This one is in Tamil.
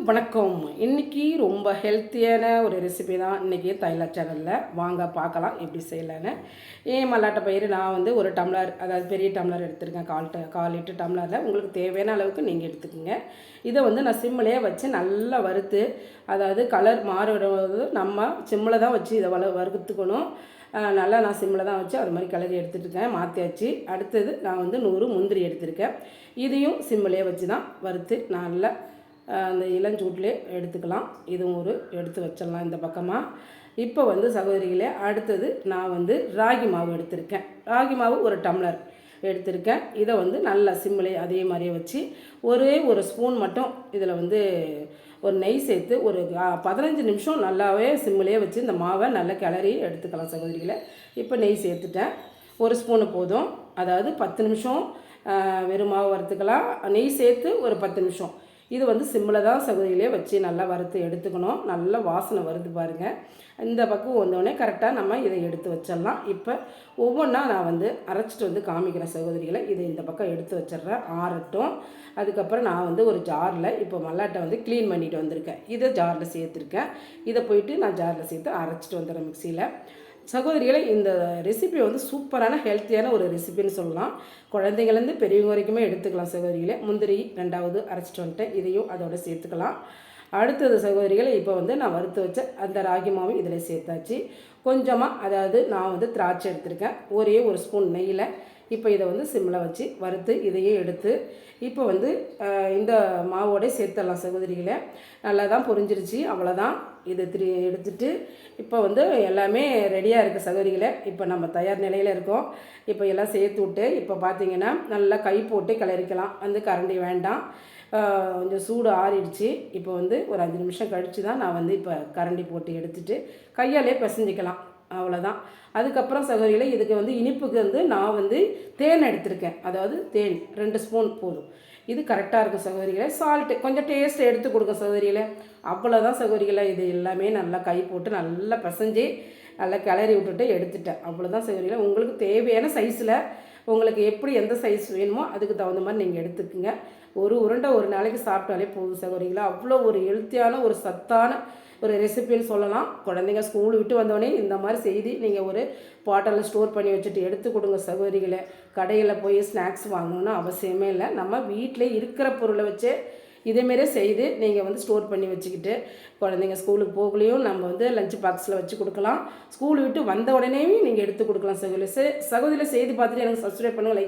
வணக்கம். இன்றைக்கி ரொம்ப ஹெல்த்தியான ஒரு ரெசிபி தான் இன்றைக்கி தைலா சேனலில். வாங்க பார்க்கலாம் எப்படி செய்யலான்னு. மல்லாட்டை பயிறு நான் வந்து ஒரு டம்ளர், அதாவது பெரிய டம்ளர் எடுத்துருக்கேன். கால் லிட்டர் டம்ளரில் உங்களுக்கு தேவையான அளவுக்கு நீங்கள் எடுத்துக்கோங்க. இதை வந்து நான் சிம்மிலேயே வச்சு நல்லா வறுத்து, அதாவது கலர் மாறுவது நம்ம சிம்மில் தான் வச்சு இதை வறுத்துக்கணும். நல்லா நான் சிம்மில் தான் வச்சு அது மாதிரி கிளறி எடுத்துகிட்ருக்கேன். மாற்றியாச்சு. அடுத்தது நான் வந்து 100 முந்திரி எடுத்திருக்கேன். இதையும் சிம்மிலே வச்சு தான் வறுத்து நல்லா அந்த இளஞ்சூட்டிலே எடுத்துக்கலாம். இதுவும் ஒரு எடுத்து வச்சிடலாம் இந்த பக்கமாக. இப்போ வந்து சகோதரிகளே, அடுத்தது நான் வந்து ராகி மாவு எடுத்திருக்கேன். ராகி மாவு ஒரு டம்ளர் எடுத்திருக்கேன். இதை வந்து நல்லா சிம்மிலே அதே மாதிரியே வச்சு ஒரே ஒரு ஸ்பூன் மட்டும் இதில் வந்து ஒரு நெய் சேர்த்து ஒரு 15 நிமிஷம் நல்லாவே சிம்மிலே வச்சு இந்த மாவை நல்லா கிளறி எடுத்துக்கலாம் சகோதரிகளை. இப்போ நெய் சேர்த்துட்டேன். ஒரு ஸ்பூனு போதும். அதாவது 10 நிமிஷம் வெறும் மாவு வறுத்துக்கலாம். நெய் சேர்த்து ஒரு 10 நிமிஷம். இது வந்து சிம்மில் தான் சகோதரிகளே வச்சு நல்லா வறுத்து எடுத்துக்கணும். நல்ல வாசனை வருது பாருங்கள். இந்த பக்கம் வந்தோடனே கரெக்டாக நம்ம இதை எடுத்து வச்சிடலாம். இப்போ ஒவ்வொன்றா நான் வந்து அரைச்சிட்டு வந்து காமிக்கிறேன் சகோதரிகளை. இதை இந்த பக்கம் எடுத்து வச்சிட்றேன், ஆறட்டும். அதுக்கப்புறம் நான் வந்து ஒரு ஜாரில் இப்போ மல்லாட்டை வந்து க்ளீன் பண்ணிட்டு வந்திருக்கேன். இதை ஜாரில் சேர்த்துருக்கேன். இதை போயிட்டு நான் ஜாரில் சேர்த்து அரைச்சிட்டு வந்துடுறேன் மிக்சியில். சகோதரிகளை, இந்த ரெசிபி வந்து சூப்பரான ஹெல்த்தியான ஒரு ரெசிபின்னு சொல்லலாம். குழந்தைங்கள்லேருந்து பெரியவங்க வரைக்குமே எடுத்துக்கலாம் சகோதரிகளை. முந்திரி 2வது அரைச்சிட்டு வந்துட்டேன். இதையும் அதோடு சேர்த்துக்கலாம். அடுத்தது சகோதரிகளை, இப்போ வந்து நான் வறுத்து வச்ச அந்த ராகி மாவும் இதில் சேர்த்தாச்சு. கொஞ்சமாக, அதாவது நான் வந்து திராட்சை எடுத்திருக்கேன். ஒரே ஒரு ஸ்பூன் நெய்யில் இப்போ இதை வந்து சிம்மில் வச்சு வறுத்து இதையே எடுத்து இப்போ வந்து இந்த மாவோடய சேர்த்துடலாம் சகோதரிகளை. நல்லா தான் பொரிஞ்சிருச்சு. அவ்வளோதான். இதை எடுத்துட்டு இப்போ வந்து எல்லாமே ரெடியாக இருக்குது சகோதரிகளை. இப்போ நம்ம தயார் நிலையில் இருக்கோம். இப்போ எல்லாம் சேர்த்து விட்டு இப்போ பார்த்திங்கன்னா நல்லா கை போட்டு கிளறிக்கலாம். வந்து கரண்டி வேண்டாம். கொஞ்சம் சூடு ஆறிடுச்சு. இப்போ வந்து ஒரு 5 நிமிஷம் கழித்து தான் நான் வந்து இப்போ கரண்டி போட்டு எடுத்துகிட்டு கையாலே பிசைஞ்சிக்கலாம். அவ்வளோதான். அதுக்கப்புறம் சகோதரிகளை, இதுக்கு வந்து இனிப்புக்கு வந்து நான் வந்து தேன் எடுத்திருக்கேன். அதாவது தேன் 2 ஸ்பூன் போதும். இது கரெக்டாக இருக்கும் சகோதரிகளை. சால்ட்டு கொஞ்சம் டேஸ்ட் எடுத்து கொடுங்க சகோதரிகளை. அவ்வளோதான் சகோதரிகளை. இது எல்லாமே நல்லா கை போட்டு நல்லா பிசைஞ்சு நல்லா கிளறி விட்டுட்டு எடுத்துட்டேன். அவ்வளோதான் சகோதரிகளை. உங்களுக்கு தேவையான சைஸில் உங்களுக்கு எப்படி எந்த சைஸ் வேணுமோ அதுக்கு தகுந்த மாதிரி நீங்கள் எடுத்துக்கோங்க. ஒரு உருண்டை ஒரு நாளைக்கு சாப்பிட்டாலே போதும் சகோதரிகளை. அவ்வளோ ஒரு ஹெல்த்தியான ஒரு சத்தான ஒரு ரெசிபின்னு சொல்லலாம். குழந்தைங்க ஸ்கூல் விட்டு வந்தோடனே இந்த மாதிரி செய்து நீங்கள் ஒரு பாட்டிலில் ஸ்டோர் பண்ணி வச்சுட்டு எடுத்து கொடுங்க சகோதரிகளை. கடையில் போய் ஸ்நாக்ஸ் வாங்கணுன்னு அவசியமே இல்லை. நம்ம வீட்டில் இருக்கிற பொருளை வச்சு இதேமாரி செய்து நீங்கள் வந்து ஸ்டோர் பண்ணி வச்சுக்கிட்டு குழந்தைங்க ஸ்கூலுக்கு போகலையும் நம்ம வந்து லஞ்ச் பாக்ஸில் வச்சு கொடுக்கலாம். ஸ்கூல் விட்டு வந்த உடனேயும் நீங்கள் எடுத்து கொடுக்கலாம் சகோதரி. சகோதரியில் செய்து பார்த்துட்டு எனக்கு சப்ஸ்கிரைப் பண்ணுங்கள், லைக்